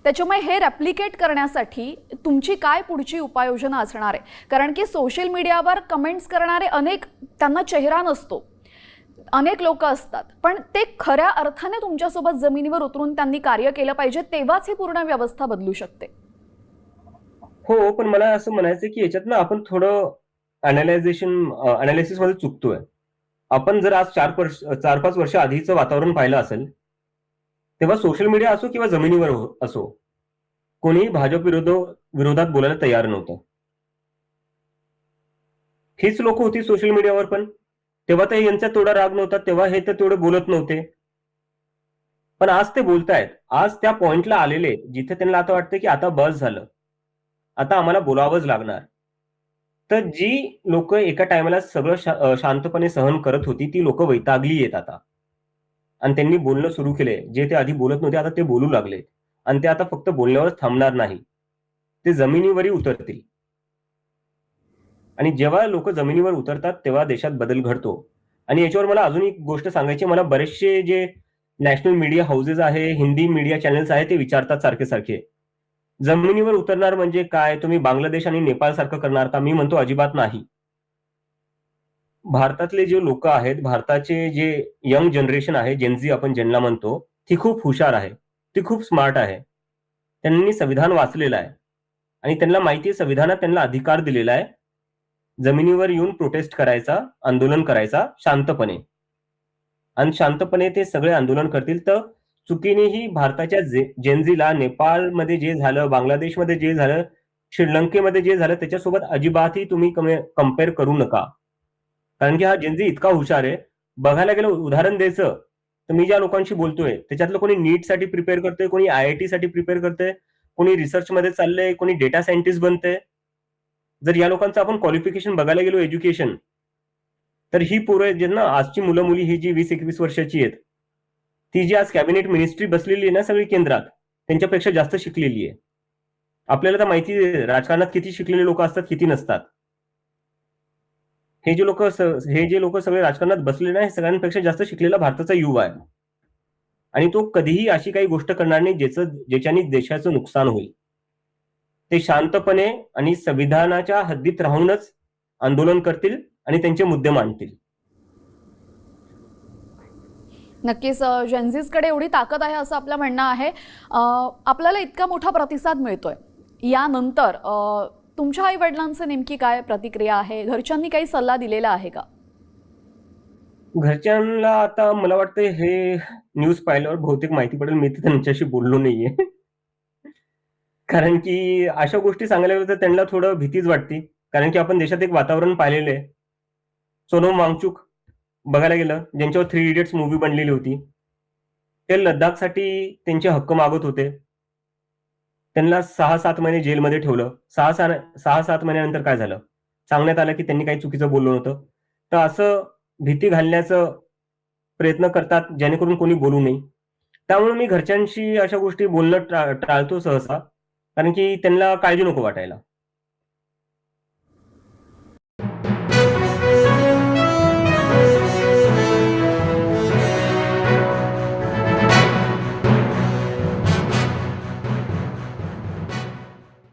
त्याच्यामुळे हे रेप्लिकेट करण्यासाठी तुमची काय पुढची उपाययोजना असणार आहे? कारण की सोशल मीडियावर कमेंट्स करणारे अनेक, त्यांना चेहरा नसतो, अनेक लोक असतात, पण ते खऱ्या अर्थाने तुमच्यासोबत जमिनीवर उतरून त्यांनी कार्य केलं पाहिजे, तेव्हाच ही पूर्ण व्यवस्था बदलू शकते. हो, पण मला असं म्हणायचं की याच्यात ना आपण थोडं अनालिसिसमध्ये चुकतोय. आपण जर आज 4-5 वर्ष आधीचं वातावरण पाहिलं असेल, तेव्हा सोशल मीडिया असो किंवा जमिनीवर असो, कोणीही विरोधात बोलायला तयार नव्हतं. हीच लोक होती सोशल मीडियावर पण. तेव्हा तर यांचा तेवढा राग नव्हता, तेव्हा हे तर तेवढे बोलत नव्हते. पण आज ते बोलतायत. आज त्या पॉइंटला आलेले जिथे त्यांना आता वाटतं की आता बस झालं. आता आम्हाला बोलावंच लागणार. तर जी लोक एका टायमाला सगळं शांतपणे सहन करत होती, ती लोक वैतागली आहेत आता. आणि त्यांनी बोलणं सुरू केले. जे ते आधी बोलत नव्हते, आता ते बोलू लागले. आणि ते आता फक्त बोलण्यावरच थांबणार नाही. ते जमिनीवरही उतरतील. आणि जेव्हा लोक जमिनीवर उतरतात, तेव्हा देशात बदल घडतो. आणि याच्यावर मला अजून एक गोष्ट सांगायची. मला बरेचसे जे नॅशनल मीडिया हाऊसेस आहे, हिंदी मीडिया चॅनल्स आहेत, ते विचारतात सारखे-सारखे, जमिनीवर उतरणार म्हणजे काय? तुम्ही बांगलादेश आणि नेपाळ सारखं करणार का? मी म्हणतो अजिबात नाही. भारतातले जे लोक आहेत, भारताचे जे यंग जनरेशन आहे, जेन आपण ज्यांना म्हणतो, ती खूप हुशार आहे. ती खूप स्मार्ट आहे. त्यांनी संविधान वाचलेलं आहे. आणि त्यांना माहिती आहे संविधानात त्यांना अधिकार दिलेला आहे जमिनीवर येऊन प्रोटेस्ट करायचा, आंदोलन करायचा शांतपणे. आणि शांतपणे ते सगळे आंदोलन करतील. तर चुकीनेही भारताच्या जेनझीला नेपाळमध्ये जे झालं, बांगलादेशमध्ये जे झालं, श्रीलंकेमध्ये जे झालं, त्याच्यासोबत अजिबातही तुम्ही कम्पेअर करू नका. कारण की हा जेनझी इतका हुशार आहे. बघायला गेलं, उदाहरण द्यायचं तर मी ज्या लोकांशी बोलतोय त्याच्यातलं कोणी नीटसाठी प्रिपेअर करतोय, कोणी IIT साठी प्रिपेअर करतोय, कोणी रिसर्चमध्ये चाललंय, कोणी डेटा सायंटिस्ट बनतंय. जर या लोकांचं आपण क्वालिफिकेशन बघायला गेलो, एज्युकेशन, तर ही पोरं जे ना, आजची मुलं मुली ही जी 20-21 वर्षाची आहेत, ती जी आज कॅबिनेट मिनिस्ट्री बसलेली आहे ना सगळी केंद्रात, त्यांच्यापेक्षा जास्त शिकलेली आहे. आपल्याला तर माहिती आहे राजकारणात किती शिकलेले लोक असतात, किती नसतात. हे जे लोक सगळे राजकारणात बसले ना, हे सगळ्यांपेक्षा जास्त शिकलेला भारताचा युवा आहे. आणि तो कधीही अशी काही गोष्ट करणार नाही ज्याच्याने देशाचं नुकसान होईल. ते शांतपणे आणि संविधानाच्या हद्दीत राहूनच आंदोलन करतील आणि त्यांचे मुद्दे मांडतील. नक्कीच जेनझीजकडे एवढी ताकद आहे असं आपलं म्हणणं आहे. आपल्याला इतका मोठा प्रतिसाद मिळतोय, यानंतर तुमच्या आई वडिलांची नेमकी काय प्रतिक्रिया आहे? घरच्यांनी काही सल्ला दिलेला आहे का? घरच्यांना आता मला वाटतं हे न्यूज पाहिल्यावर बहुतेक माहिती पडेल, मी तर त्यांच्याशी बोललो नाहीये. कारण की अशा गोष्टी सांगायला गेलं तर त्यांना थोडं भीतीच वाटते. कारण की आपण देशात एक वातावरण पाहिलेलं आहे. सोनम वांगचुक बघायला गेलं, ज्यांच्यावर थ्री इडियट्स मूव्ही बनलेली होती, ते लद्दाखसाठी त्यांचे हक्क मागत होते. त्यांना 6-7 महिने जेलमध्ये ठेवलं. 6-7 महिन्यानंतर काय झालं? सांगण्यात आलं की त्यांनी काही चुकीचं बोललं नव्हतं. तर असं भीती घालण्याचं प्रयत्न करतात, जेणेकरून कोणी बोलू नये. त्यामुळे मी घरच्यांशी अशा गोष्टी बोलणं टाळतो सहसा. कारण की त्यांना काळजी नको वाटायला.